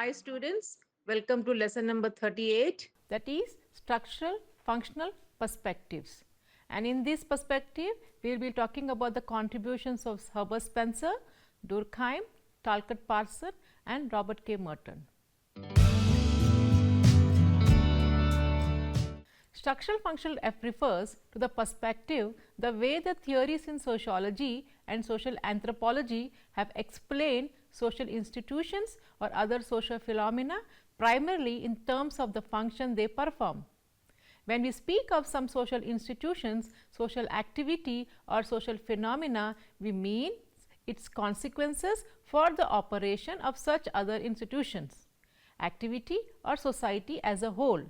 Hi students, welcome to lesson number 38. That is structural functional perspectives. And in this perspective, we will be talking about the contributions of Herbert Spencer, Durkheim, Talcott Parsons and Robert K. Merton. Structural functional refers to the perspective, the way the theories in sociology and social anthropology have explained social institutions or other social phenomena primarily in terms of the function they perform. When we speak of some social institutions, social activity or social phenomena, we mean its consequences for the operation of such other institutions, activity or society as a whole.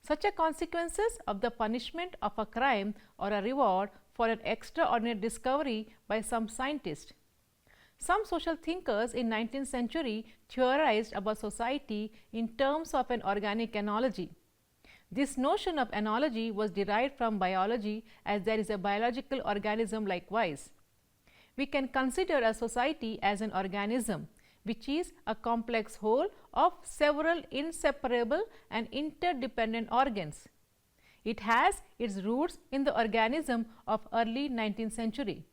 Such are consequences of the punishment of a crime or a reward for an extraordinary discovery by some scientist. Some social thinkers in 19th century theorized about society in terms of an organic analogy. This notion of analogy was derived from biology, as there is a biological organism likewise. We can consider a society as an organism, which is a complex whole of several inseparable and interdependent organs. It has its roots in the organism of early 19th century.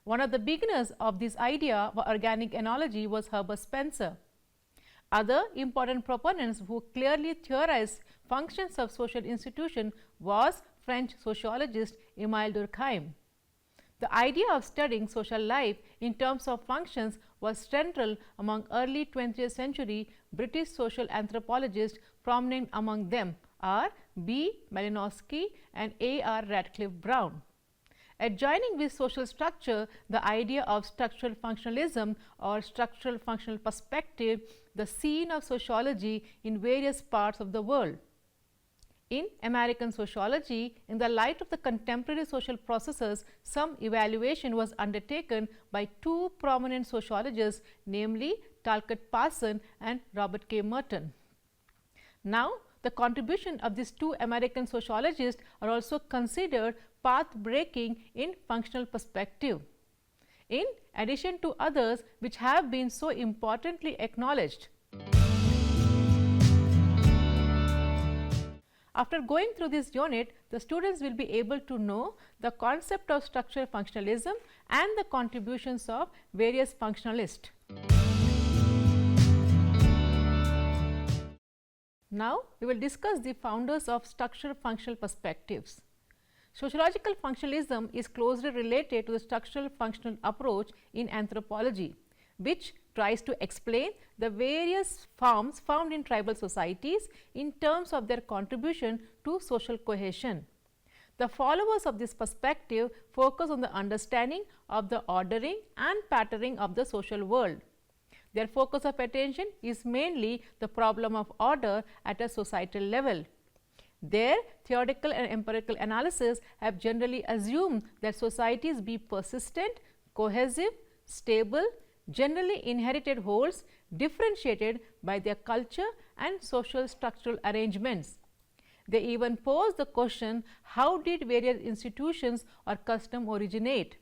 One of the beginners of this idea of organic analogy was Herbert Spencer. Other important proponents who clearly theorized functions of social institutions was French sociologist Emile Durkheim. The idea of studying social life in terms of functions was central among early 20th century British social anthropologists. Prominent among them are B. Malinowski and A. R. Radcliffe Brown. Adjoining with social structure, the idea of structural functionalism or structural functional perspective, the scene of sociology in various parts of the world. In American sociology, in the light of the contemporary social processes, some evaluation was undertaken by two prominent sociologists, namely Talcott Parsons and Robert K. Merton. Now, the contribution of these two American sociologists are also considered path-breaking in functional perspective, in addition to others which have been so importantly acknowledged. After going through this unit, the students will be able to know the concept of structural functionalism and the contributions of various functionalists. Now, we will discuss the founders of structural functional perspectives. Sociological functionalism is closely related to the structural functional approach in anthropology, which tries to explain the various forms found in tribal societies in terms of their contribution to social cohesion. The followers of this perspective focus on the understanding of the ordering and patterning of the social world. Their focus of attention is mainly the problem of order at a societal level. Their theoretical and empirical analysis have generally assumed that societies be persistent, cohesive, stable, generally inherited wholes differentiated by their culture and social structural arrangements. They even pose the question, how did various institutions or custom originate?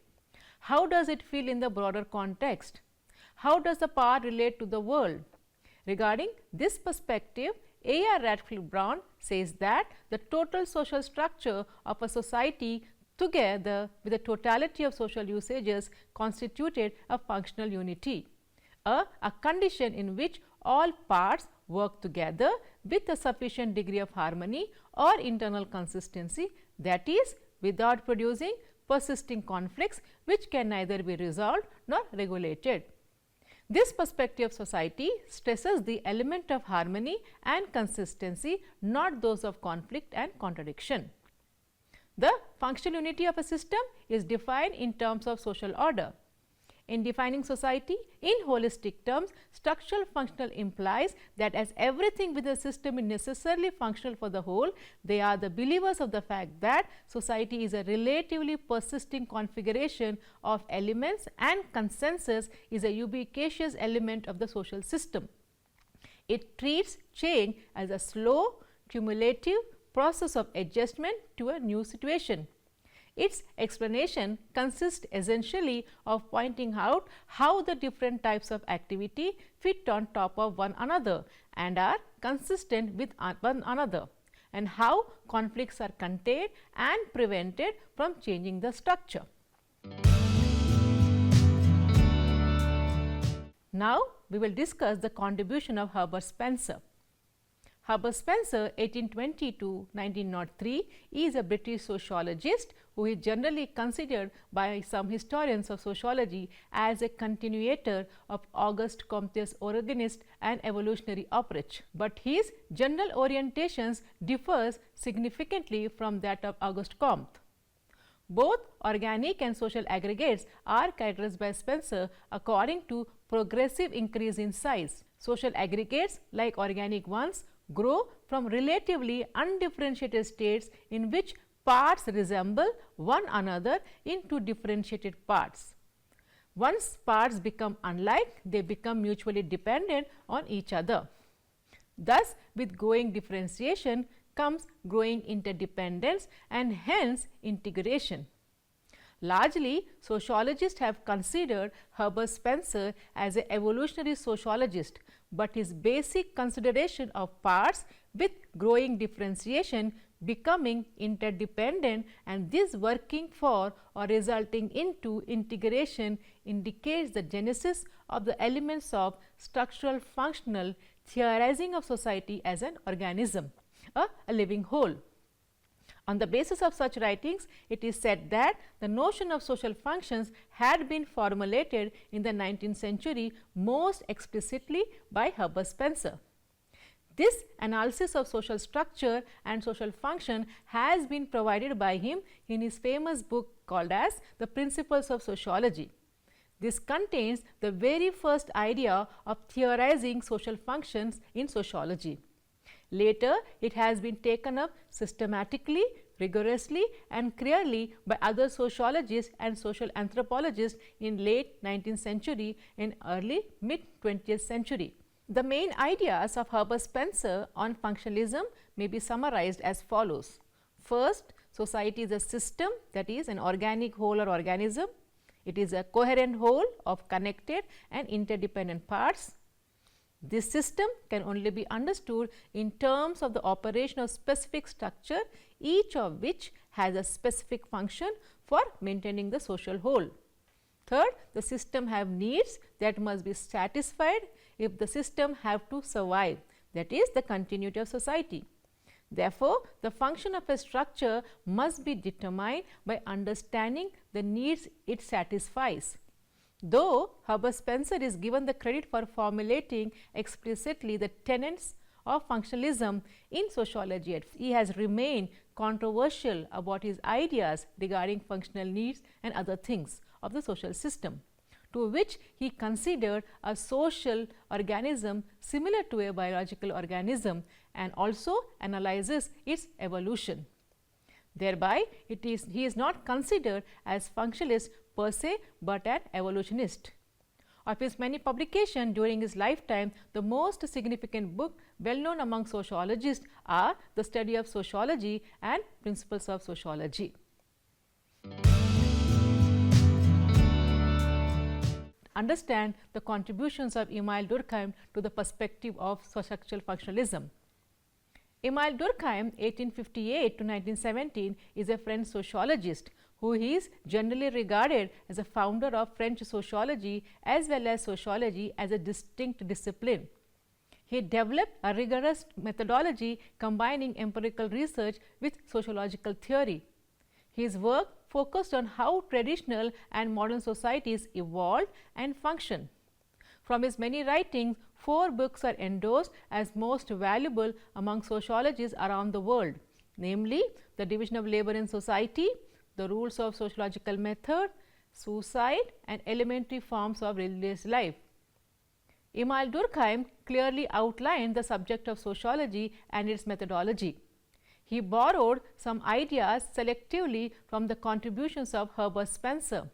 How does it feel in the broader context? How does the power relate to the world? Regarding this perspective, A. R. Radcliffe Brown says that the total social structure of a society together with the totality of social usages constituted a functional unity, a condition in which all parts work together with a sufficient degree of harmony or internal consistency, that is, without producing persisting conflicts which can neither be resolved nor regulated. This perspective of society stresses the element of harmony and consistency, not those of conflict and contradiction. The functional unity of a system is defined in terms of social order. In defining society in holistic terms, structural functional implies that as everything within the system is necessarily functional for the whole, they are the believers of the fact that society is a relatively persisting configuration of elements and consensus is a ubiquitous element of the social system. It treats change as a slow, cumulative process of adjustment to a new situation. Its explanation consists essentially of pointing out how the different types of activity fit on top of one another and are consistent with one another, and how conflicts are contained and prevented from changing the structure. Now, we will discuss the contribution of Herbert Spencer. Herbert Spencer, 1820 to 1903, is a British sociologist who is generally considered by some historians of sociology as a continuator of Auguste Comte's organist and evolutionary approach. But his general orientations differs significantly from that of Auguste Comte. Both organic and social aggregates are characterized by Spencer according to progressive increase in size. Social aggregates, like organic ones, grow from relatively undifferentiated states in which parts resemble one another into differentiated parts. Once parts become unlike, they become mutually dependent on each other. Thus, with growing differentiation comes growing interdependence and hence integration. Largely, sociologists have considered Herbert Spencer as an evolutionary sociologist, but his basic consideration of parts with growing differentiation becoming interdependent and this working for or resulting into integration indicates the genesis of the elements of structural functional theorizing of society as an organism, a living whole. On the basis of such writings, it is said that the notion of social functions had been formulated in the 19th century most explicitly by Herbert Spencer. This analysis of social structure and social function has been provided by him in his famous book called as The Principles of Sociology. This contains the very first idea of theorizing social functions in sociology. Later, it has been taken up systematically, rigorously and clearly by other sociologists and social anthropologists in late 19th century and early mid 20th century. The main ideas of Herbert Spencer on functionalism may be summarized as follows. First, society is a system, that is an organic whole or organism. It is a coherent whole of connected and interdependent parts. This system can only be understood in terms of the operation of specific structure, each of which has a specific function for maintaining the social whole. Third, the system have needs that must be satisfied if the system have to survive, that is the continuity of society. Therefore, the function of a structure must be determined by understanding the needs it satisfies. Though Herbert Spencer is given the credit for formulating explicitly the tenets of functionalism in sociology, he has remained controversial about his ideas regarding functional needs and other things of the social system, to which he considered a social organism similar to a biological organism and also analyzes its evolution. Thereby, he is not considered as functionalist per se, but an evolutionist. Of his many publications during his lifetime, the most significant book well known among sociologists are The Study of Sociology and Principles of Sociology. Understand the contributions of Emile Durkheim to the perspective of structural functionalism. Emile Durkheim, 1858 to 1917, is a French sociologist who is generally regarded as a founder of French sociology as well as sociology as a distinct discipline. He developed a rigorous methodology combining empirical research with sociological theory. His work focused on how traditional and modern societies evolved and function. From his many writings, 4 books are endorsed as most valuable among sociologists around the world, namely The Division of Labor in Society, The Rules of Sociological Method, Suicide and Elementary Forms of Religious Life. Emile Durkheim clearly outlined the subject of sociology and its methodology. He borrowed some ideas selectively from the contributions of Herbert Spencer.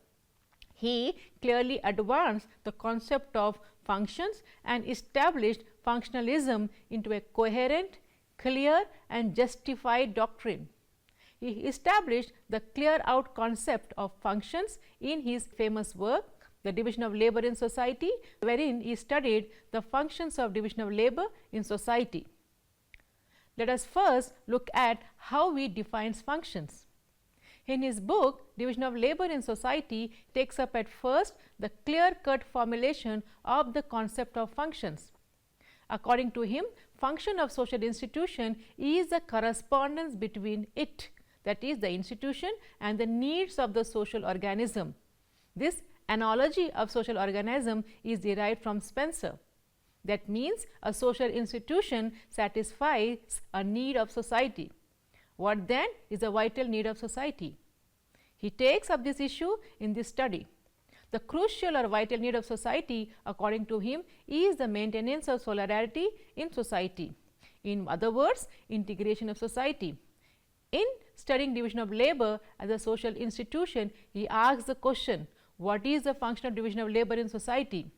He clearly advanced the concept of functions and established functionalism into a coherent, clear and justified doctrine. he established the clear out concept of functions in his famous work, The Division of Labor in Society, wherein he studied the functions of division of labor in society. Let us first look at how he defines functions. In his book, Division of Labor in Society, takes up at first the clear-cut formulation of the concept of functions. According to him, function of social institution is the correspondence between it, that is the institution, and the needs of the social organism. This analogy of social organism is derived from Spencer. That means a social institution satisfies a need of society. What then is a vital need of society? He takes up this issue in this study. The crucial or vital need of society, according to him, is the maintenance of solidarity in society. In other words, integration of society. In studying division of labor as a social institution, he asks the question, what is the function of division of labor in society?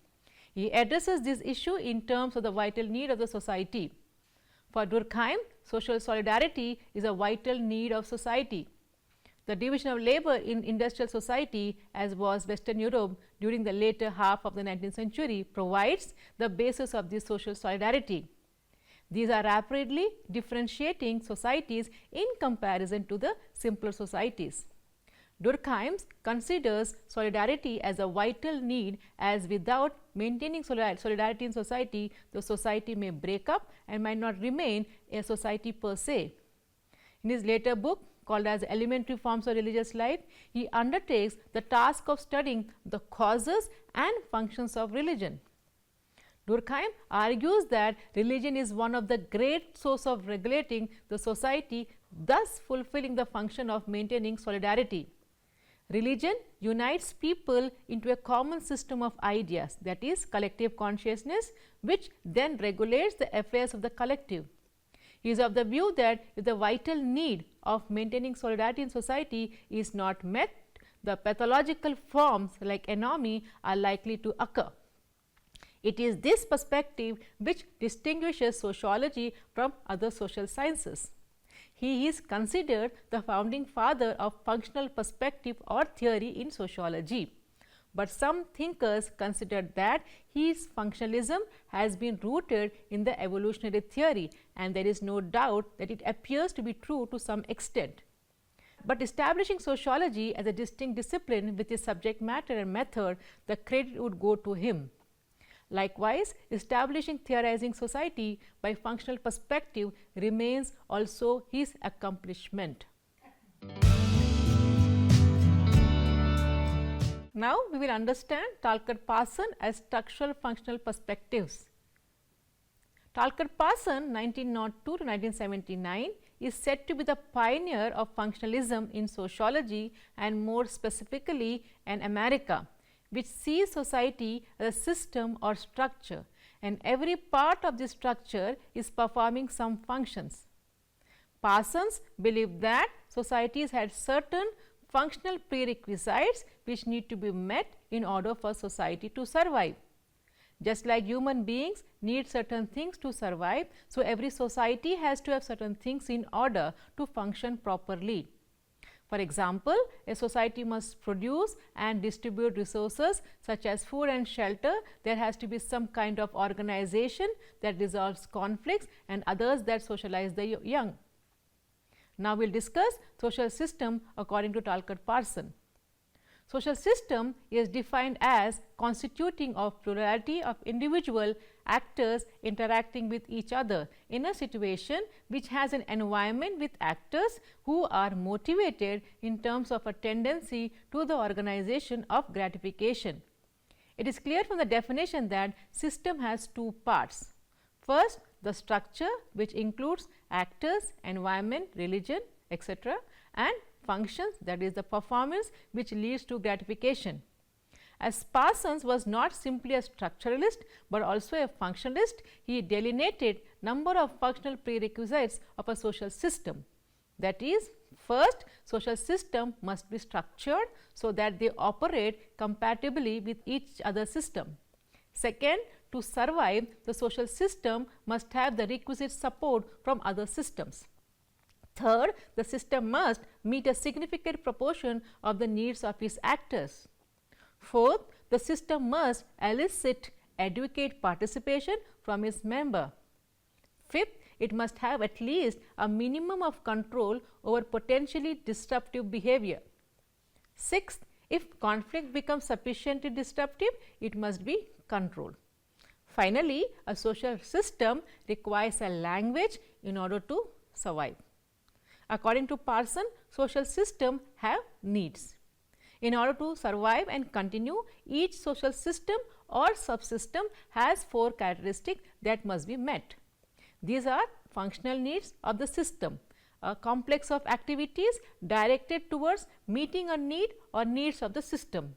He addresses this issue in terms of the vital need of the society. For Durkheim, social solidarity is a vital need of society. The division of labor in industrial society, as was Western Europe during the later half of the 19th century, provides the basis of this social solidarity. These are rapidly differentiating societies in comparison to the simpler societies. Durkheim considers solidarity as a vital need, as without maintaining solidarity in society, the society may break up and might not remain a society per se. In his later book, called as Elementary Forms of Religious Life, he undertakes the task of studying the causes and functions of religion. Durkheim argues that religion is one of the great sources of regulating the society, thus fulfilling the function of maintaining solidarity. Religion unites people into a common system of ideas, that is collective consciousness, which then regulates the affairs of the collective. He is of the view that if the vital need of maintaining solidarity in society is not met, the pathological forms like anomie are likely to occur. It is this perspective which distinguishes sociology from other social sciences. He is considered the founding father of functional perspective or theory in sociology. But some thinkers consider that his functionalism has been rooted in the evolutionary theory, and there is no doubt that it appears to be true to some extent. But establishing sociology as a distinct discipline with its subject matter and method, the credit would go to him. Likewise, establishing theorizing society by functional perspective remains also his accomplishment. Now, we will understand Talcott-Parson as structural functional perspectives. Talcott-Parson 1902 to 1979 is said to be the pioneer of functionalism in sociology, and more specifically in America, which sees society as a system or structure, and every part of this structure is performing some functions. Parsons believed that societies had certain functional prerequisites which need to be met in order for society to survive. Just like human beings need certain things to survive, so every society has to have certain things in order to function properly. For example, a society must produce and distribute resources such as food and shelter. There has to be some kind of organization that resolves conflicts and others that socialize the young. Now, we will discuss social system according to Talcott-Parson. Social system is defined as constituting of plurality of individual actors interacting with each other in a situation which has an environment with actors who are motivated in terms of a tendency to the organization of gratification. It is clear from the definition that system has two parts. First, the structure, which includes actors, environment, religion, etc., and functions, that is the performance which leads to gratification. As Parsons was not simply a structuralist but also a functionalist, he delineated number of functional prerequisites of a social system. That is, first, social system must be structured so that they operate compatibly with each other system. Second, to survive, the social system must have the requisite support from other systems. Third, the system must meet a significant proportion of the needs of its actors. Fourth, the system must elicit adequate participation from its member. Fifth, it must have at least a minimum of control over potentially disruptive behavior. Sixth, if conflict becomes sufficiently disruptive, it must be controlled. Finally, a social system requires a language in order to survive. According to Parson, social systems have needs. In order to survive and continue, each social system or subsystem has 4 characteristics that must be met. These are functional needs of the system, a complex of activities directed towards meeting a need or needs of the system.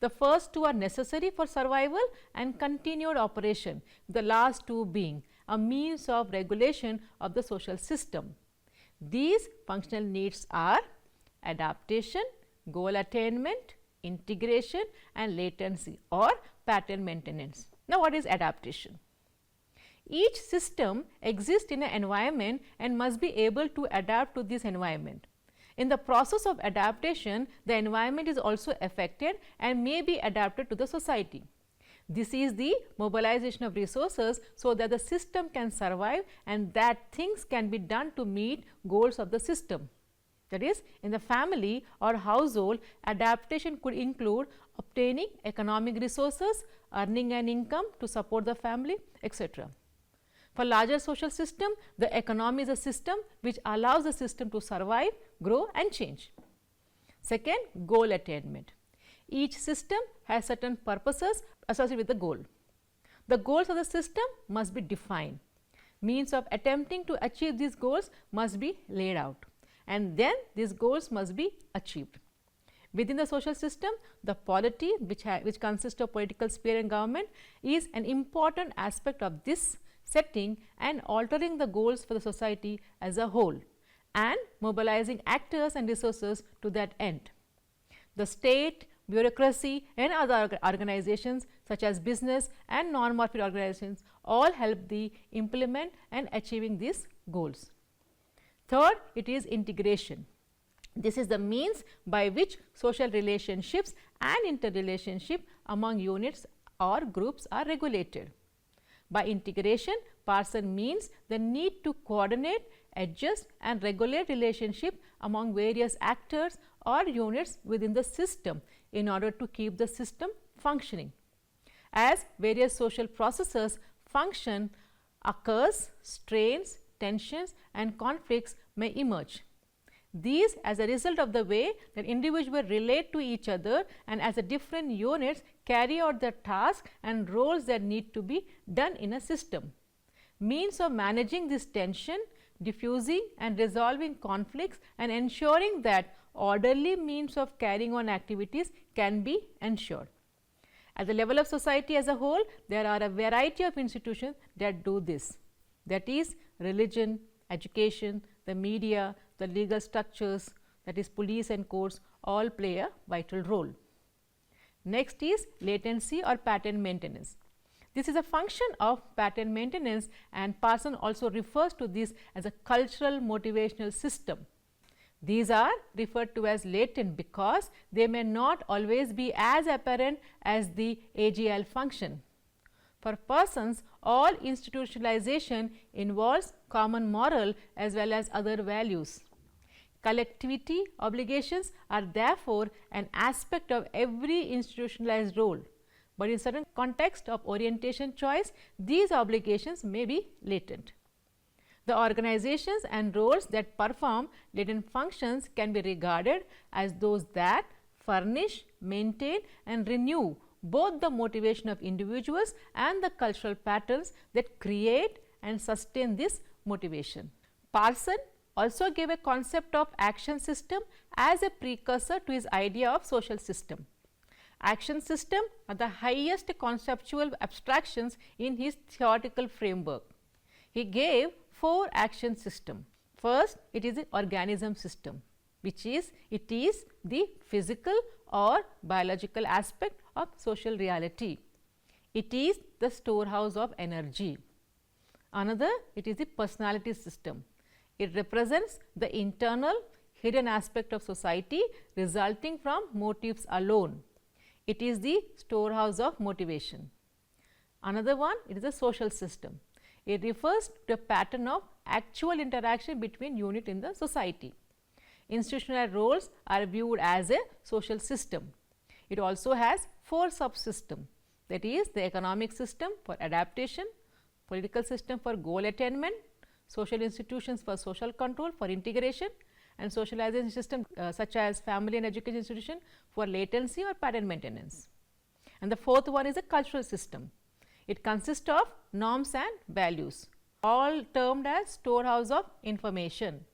The first 2 are necessary for survival and continued operation, the last 2 being a means of regulation of the social system. These functional needs are adaptation, goal attainment, integration and latency or pattern maintenance. Now, what is adaptation? Each system exists in an environment and must be able to adapt to this environment. In the process of adaptation, the environment is also affected and may be adapted to the society. This is the mobilization of resources so that the system can survive and that things can be done to meet goals of the system. That is, in the family or household, adaptation could include obtaining economic resources, earning an income to support the family, etc. For larger social system, the economy is a system which allows the system to survive, grow and change. Second, goal attainment. Each system has certain purposes associated with the goal. The goals of the system must be defined. Means of attempting to achieve these goals must be laid out, and then these goals must be achieved. Within the social system, the polity, which consists of political sphere and government, is an important aspect of this setting and altering the goals for the society as a whole and mobilizing actors and resources to that end. The state, bureaucracy and other organizations such as business and non-profit organizations all help the implement and achieving these goals. Third, it is integration. This is the means by which social relationships and interrelationship among units or groups are regulated. By integration, Parson means the need to coordinate, adjust and regulate relationship among various actors or units within the system in order to keep the system functioning. As various social processes function occurs, strains, tensions and conflicts may emerge. These as a result of the way that individuals relate to each other and as the different units carry out their tasks and roles that need to be done in a system. Means of managing this tension, diffusing and resolving conflicts and ensuring that orderly means of carrying on activities can be ensured. At the level of society as a whole, there are a variety of institutions that do this. That is religion, education, the media, the legal structures, that is police and courts, all play a vital role. Next is latency or pattern maintenance. This is a function of pattern maintenance and Parson also refers to this as a cultural motivational system. These are referred to as latent because they may not always be as apparent as the AGL function. For persons, all institutionalization involves common moral as well as other values. Collectivity obligations are therefore an aspect of every institutionalized role, but in certain context of orientation choice, these obligations may be latent. The organizations and roles that perform latent functions can be regarded as those that furnish, maintain and renew both the motivation of individuals and the cultural patterns that create and sustain this motivation. Parson also gave a concept of action system as a precursor to his idea of social system. Action system are the highest conceptual abstractions in his theoretical framework. He gave 4 action systems. First, it is the organism system, which is the physical or biological aspect of social reality. It is the storehouse of energy. Another, it is the personality system. It represents the internal hidden aspect of society resulting from motives alone. It is the storehouse of motivation. Another one, it is a social system. It refers to a pattern of actual interaction between units in the society. Institutional roles are viewed as a social system. It also has 4 subsystems, that is the economic system for adaptation, political system for goal attainment, social institutions for social control for integration, and socialization system such as family and education institution for latency or pattern maintenance. And the fourth one is a cultural system. It consists of norms and values, all termed as storehouse of information.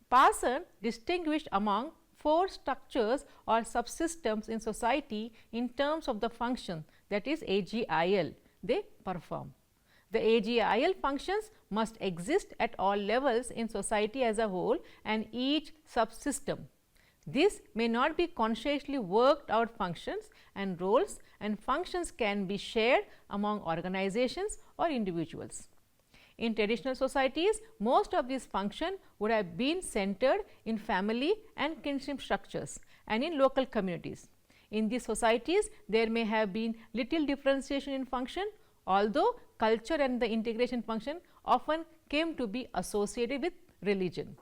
Parson distinguished among 4 structures or subsystems in society in terms of the function, that is AGIL they perform. The AGIL functions must exist at all levels in society as a whole and each subsystem. This may not be consciously worked out functions, and roles and functions can be shared among organizations or individuals. In traditional societies, most of these functions would have been centered in family and kinship structures and in local communities. In these societies, there may have been little differentiation in function, although culture and the integration function often came to be associated with religion.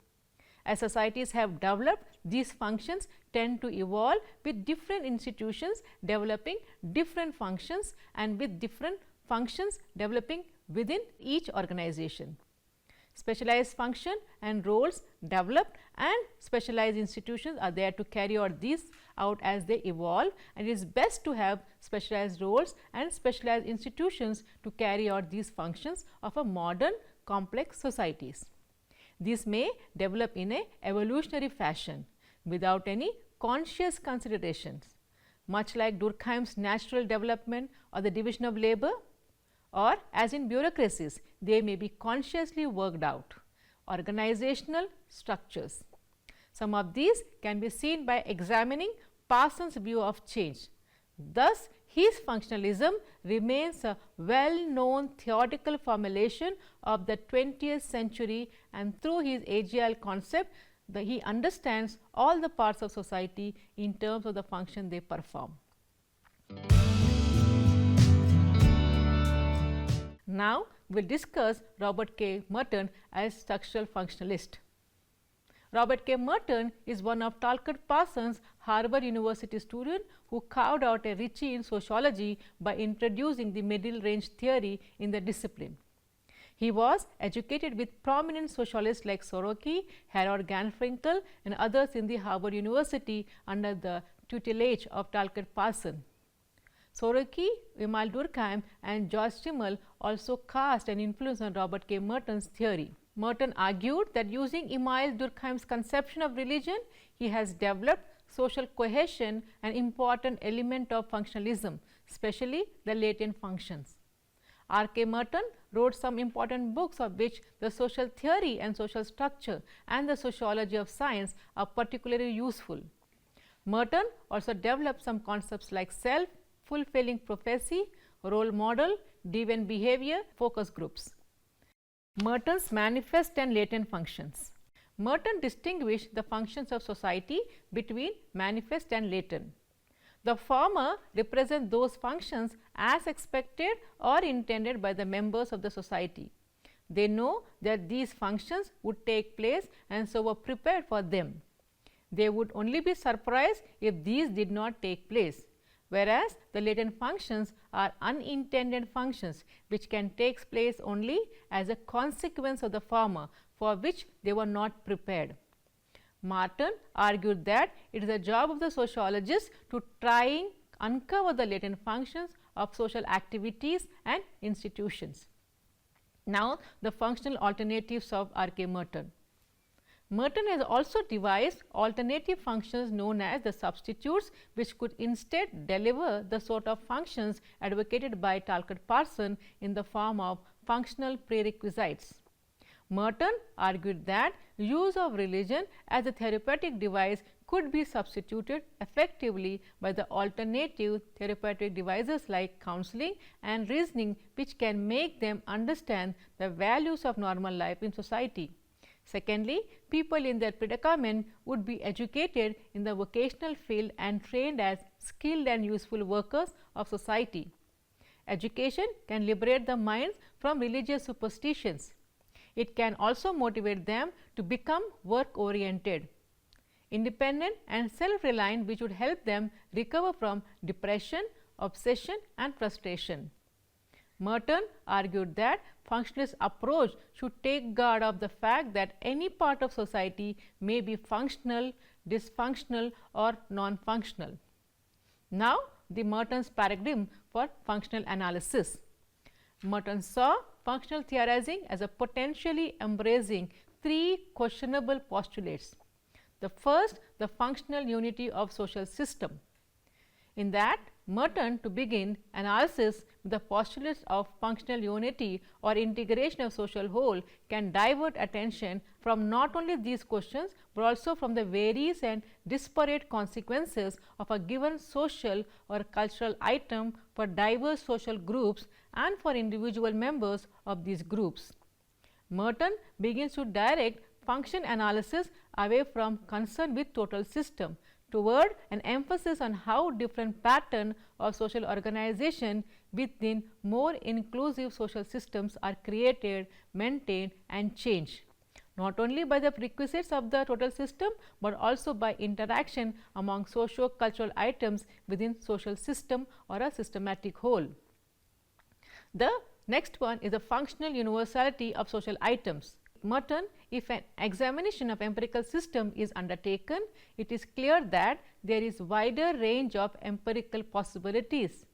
As societies have developed, these functions tend to evolve with different institutions developing different functions and with different functions developing within each organization. Specialized function and roles developed and specialized institutions are there to carry out these out as they evolve, and it is best to have specialized roles and specialized institutions to carry out these functions of a modern complex societies. These may develop in a evolutionary fashion without any conscious considerations, much like Durkheim's natural development or the division of labor, or as in bureaucracies, they may be consciously worked out. Organizational structures. Some of these can be seen by examining Parsons' view of change. Thus, his functionalism remains a well-known theoretical formulation of the 20th century, and through his AGIL concept, he understands all the parts of society in terms of the function they perform. Now, we will discuss Robert K. Merton as structural functionalist. Robert K. Merton is one of Talcott Parsons' Harvard University student who carved out a niche in sociology by introducing the middle range theory in the discipline. He was educated with prominent socialists like Soroki, Harold Garfinkel, and others in the Harvard University under the tutelage of Talcott Parsons. Soroki, Emil Durkheim, and George Simmel also cast an influence on Robert K. Merton's theory. Merton argued that using Emil Durkheim's conception of religion, he has developed social cohesion, an important element of functionalism, especially the latent functions. R. K. Merton wrote some important books, of which the social theory and social structure and the sociology of science are particularly useful. Merton also developed some concepts like self, fulfilling prophecy, role model, deviant behavior, focus groups. Merton's manifest and latent functions. Merton distinguished the functions of society between manifest and latent. The former represent those functions as expected or intended by the members of the society. They know that these functions would take place and so were prepared for them. They would only be surprised if these did not take place, whereas the latent functions are unintended functions which can take place only as a consequence of the former, for which they were not prepared. Merton argued that it is the job of the sociologist to try and uncover the latent functions of social activities and institutions. Now, the functional alternatives of R. K. Merton. Merton has also devised alternative functions known as the substitutes, which could instead deliver the sort of functions advocated by Talcott Parsons in the form of functional prerequisites. Merton argued that use of religion as a therapeutic device could be substituted effectively by the alternative therapeutic devices like counseling and reasoning, which can make them understand the values of normal life in society. Secondly, people in their predicament would be educated in the vocational field and trained as skilled and useful workers of society. Education can liberate the minds from religious superstitions. It can also motivate them to become work oriented, independent and self reliant, which would help them recover from depression, obsession and frustration. Merton argued that functionalist approach should take guard of the fact that any part of society may be functional, dysfunctional or non-functional. Now, the Merton's paradigm for functional analysis. Merton saw functional theorizing as a potentially embracing three questionable postulates. The first, the functional unity of social system. In that, Merton, to begin analysis with the postulates of functional unity or integration of social whole, can divert attention from not only these questions but also from the various and disparate consequences of a given social or cultural item for diverse social groups and for individual members of these groups. Merton begins to direct function analysis away from concern with total system toward an emphasis on how different patterns of social organization within more inclusive social systems are created, maintained and changed, not only by the prerequisites of the total system but also by interaction among socio-cultural items within social system or a systematic whole. The next one is the functional universality of social items. Merton, if an examination of empirical system is undertaken, it is clear that there is wider range of empirical possibilities.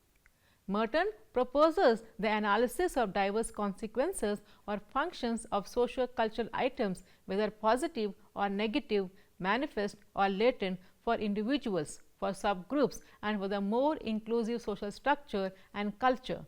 Merton proposes the analysis of diverse consequences or functions of socio-cultural items, whether positive or negative, manifest or latent, for individuals, for subgroups and for the more inclusive social structure and culture.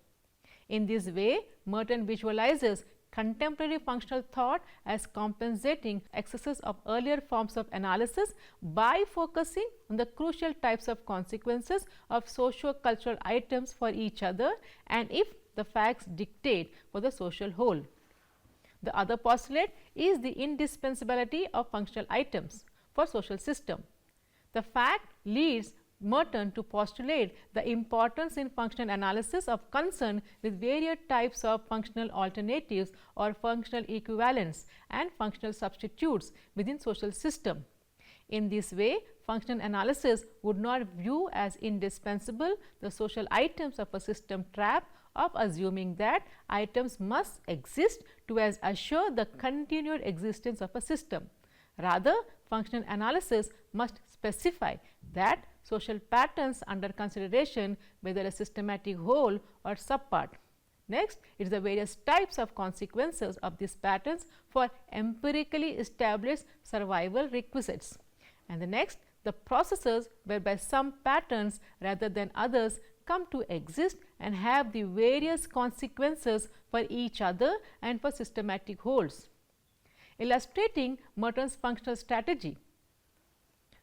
In this way, Merton visualizes contemporary functional thought as compensating excesses of earlier forms of analysis by focusing on the crucial types of consequences of socio-cultural items for each other and, if the facts dictate, for the social whole. The other postulate is the indispensability of functional items for social system. The fact leads Merton to postulate the importance in functional analysis of concern with various types of functional alternatives or functional equivalents and functional substitutes within social system. In this way, functional analysis would not view as indispensable the social items of a system trap of assuming that items must exist to assure the continued existence of a system. Rather, functional analysis must specify that social patterns under consideration, whether a systematic whole or subpart. Next, it is the various types of consequences of these patterns for empirically established survival requisites. And the next, the processes whereby some patterns rather than others come to exist and have the various consequences for each other and for systematic wholes. Illustrating Merton's functional strategy.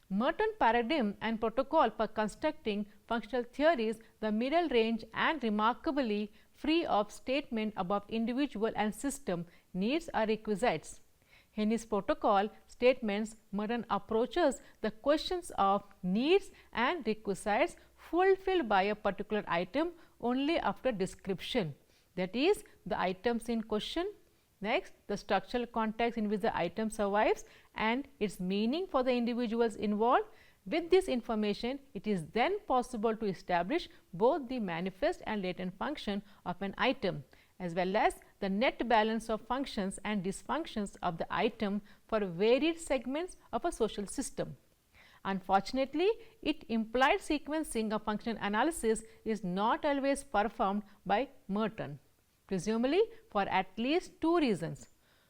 Merton paradigm and protocol for constructing functional theories, the middle range and remarkably free of statement about individual and system needs are requisites. In his protocol statements, Merton approaches the questions of needs and requisites fulfilled by a particular item only after description, that is, the items in question. Next, the structural context in which the item survives and its meaning for the individuals involved. With this information, it is then possible to establish both the manifest and latent function of an item, as well as the net balance of functions and dysfunctions of the item for varied segments of a social system. Unfortunately, it implied sequencing of functional analysis is not always performed by Merton, presumably for at least two reasons.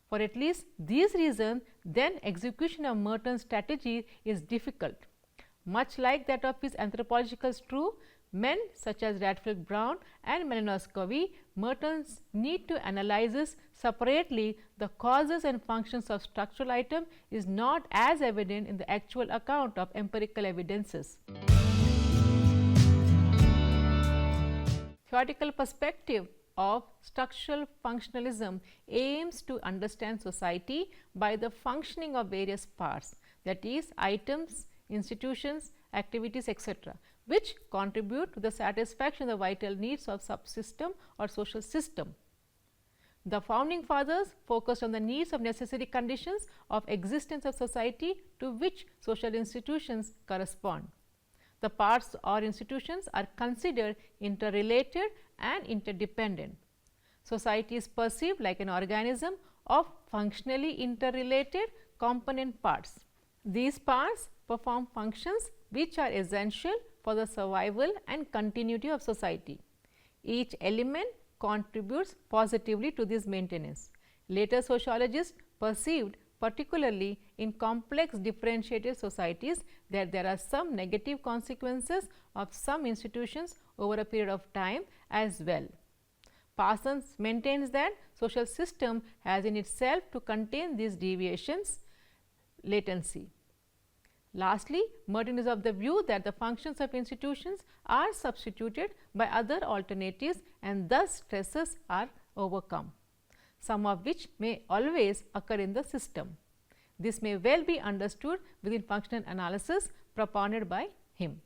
For at least these reasons, then execution of Merton's strategy is difficult. Much like that of his anthropological true, men such as Radcliffe Brown and Malinowski, Merton's need to analyze separately the causes and functions of structural item is not as evident in the actual account of empirical evidences. Theoretical perspective. of structural functionalism aims to understand society by the functioning of various parts, that is items, institutions, activities, etc., which contribute to the satisfaction of the vital needs of subsystem or social system. The founding fathers focused on the needs of necessary conditions of existence of society to which social institutions correspond. The parts or institutions are considered interrelated and interdependent. Society is perceived like an organism of functionally interrelated component parts. These parts perform functions which are essential for the survival and continuity of society. Each element contributes positively to this maintenance. Later sociologists perceived, particularly in complex differentiated societies, that there are some negative consequences of some institutions over a period of time as well. Parsons maintains that social system has in itself to contain these deviations latency. Lastly, Merton is of the view that the functions of institutions are substituted by other alternatives and thus stresses are overcome, some of which may always occur in the system. This may well be understood within functional analysis propounded by him.